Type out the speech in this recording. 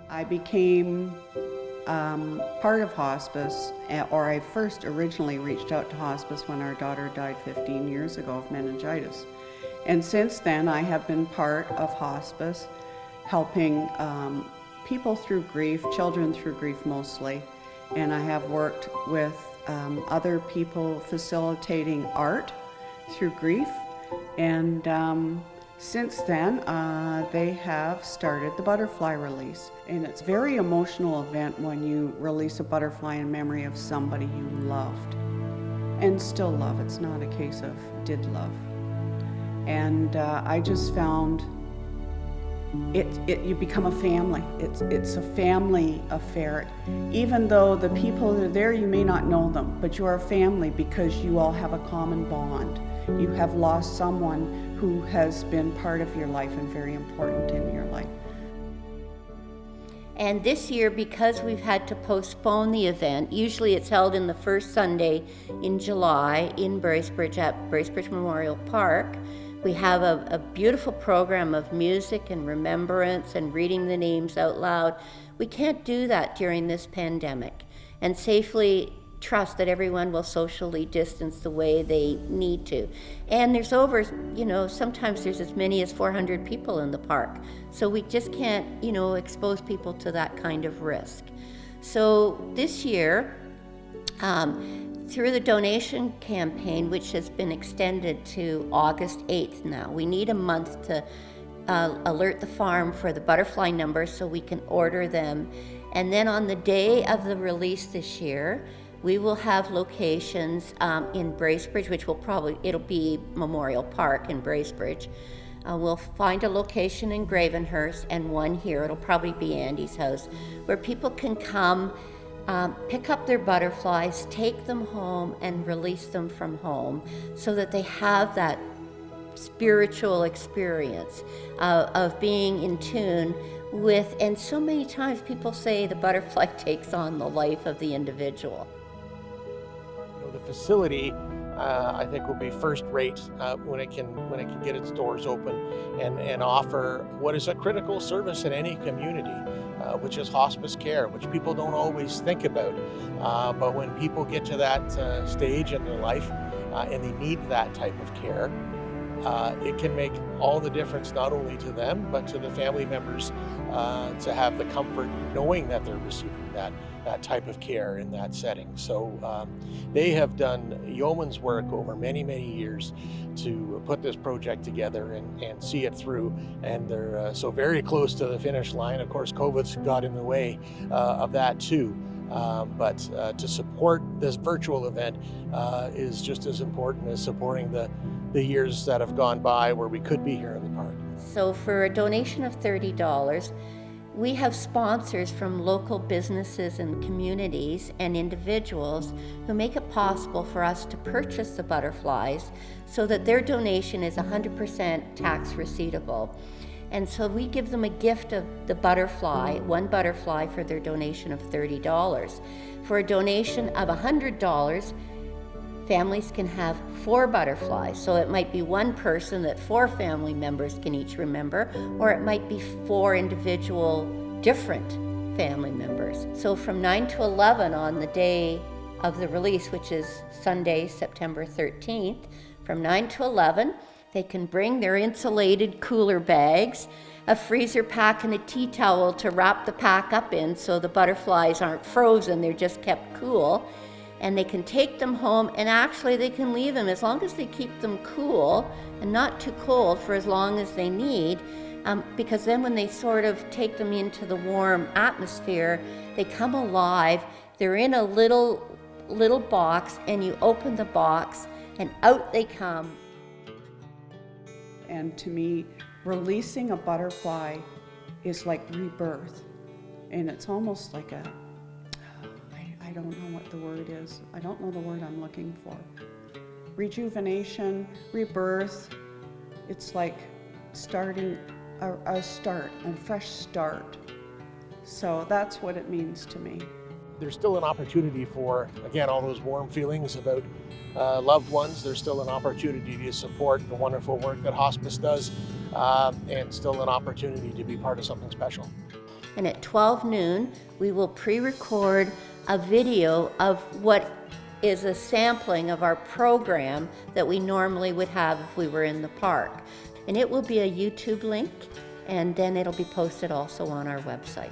I became part of hospice, or I first originally reached out to hospice when our daughter died 15 years ago of meningitis. And since then, I have been part of hospice, helping people through grief, children through grief mostly. And I have worked with other people facilitating art through grief. And since then, they have started the butterfly release. And it's a very emotional event when you release a butterfly in memory of somebody you loved and still love. It's not a case of did love. And I just found you become a family. It's a family affair. Even though the people that are there, you may not know them, but you are a family because you all have a common bond. You have lost someone who has been part of your life and very important in your life. And this year, because we've had to postpone the event, usually it's held in the first Sunday in July in Bracebridge at Bracebridge Memorial Park. We have a beautiful program of music and remembrance and reading the names out loud. We can't do that during this pandemic and safely trust that everyone will socially distance the way they need to. And there's over, sometimes there's as many as 400 people in the park. So we just can't, expose people to that kind of risk. So this year, through the donation campaign, which has been extended to August 8th now, we need a month to alert the farm for the butterfly numbers so we can order them. And then on the day of the release this year, we will have locations in Bracebridge, which it'll be Memorial Park in Bracebridge. We'll find a location in Gravenhurst and one here, it'll probably be Andy's house, where people can come, pick up their butterflies, take them home and release them from home so that they have that spiritual experience of being in tune with, and so many times people say the butterfly takes on the life of the individual. The facility, I think, will be first rate when it can get its doors open and offer what is a critical service in any community, which is hospice care, which people don't always think about. But when people get to that stage in their life and they need that type of care, it can make all the difference, not only to them, but to the family members, to have the comfort knowing that they're receiving that type of care in that setting. So they have done yeoman's work over many, many years to put this project together and see it through. And they're so very close to the finish line. Of course, COVID's got in the way of that too. But to support this virtual event is just as important as supporting the years that have gone by where we could be here in the park. So for a donation of $30, we have sponsors from local businesses and communities and individuals who make it possible for us to purchase the butterflies so that their donation is 100% tax receivable. And so we give them a gift of the butterfly, one butterfly for their donation of $30. For a donation of $100, families can have 4 butterflies. So it might be one person that 4 family members can each remember, or it might be 4 individual different family members. So from 9 to 11 on the day of the release, which is Sunday, September 13th, from 9 to 11, they can bring their insulated cooler bags, a freezer pack and a tea towel to wrap the pack up in so the butterflies aren't frozen, they're just kept cool. And they can take them home, and actually they can leave them as long as they keep them cool and not too cold for as long as they need, because then when they sort of take them into the warm atmosphere, they come alive. They're in a little box, and you open the box and out they come. And to me, releasing a butterfly is like rebirth, and it's almost like I don't know what the word is. I don't know the word I'm looking for. Rejuvenation, rebirth. It's like starting a fresh start. So that's what it means to me. there's still an opportunity for, again, all those warm feelings about loved ones. There's still an opportunity to support the wonderful work that hospice does, and still an opportunity to be part of something special. And at 12 noon, we will pre-record a video of what is a sampling of our program that we normally would have if we were in the park. And it will be a YouTube link, and then it'll be posted also on our website.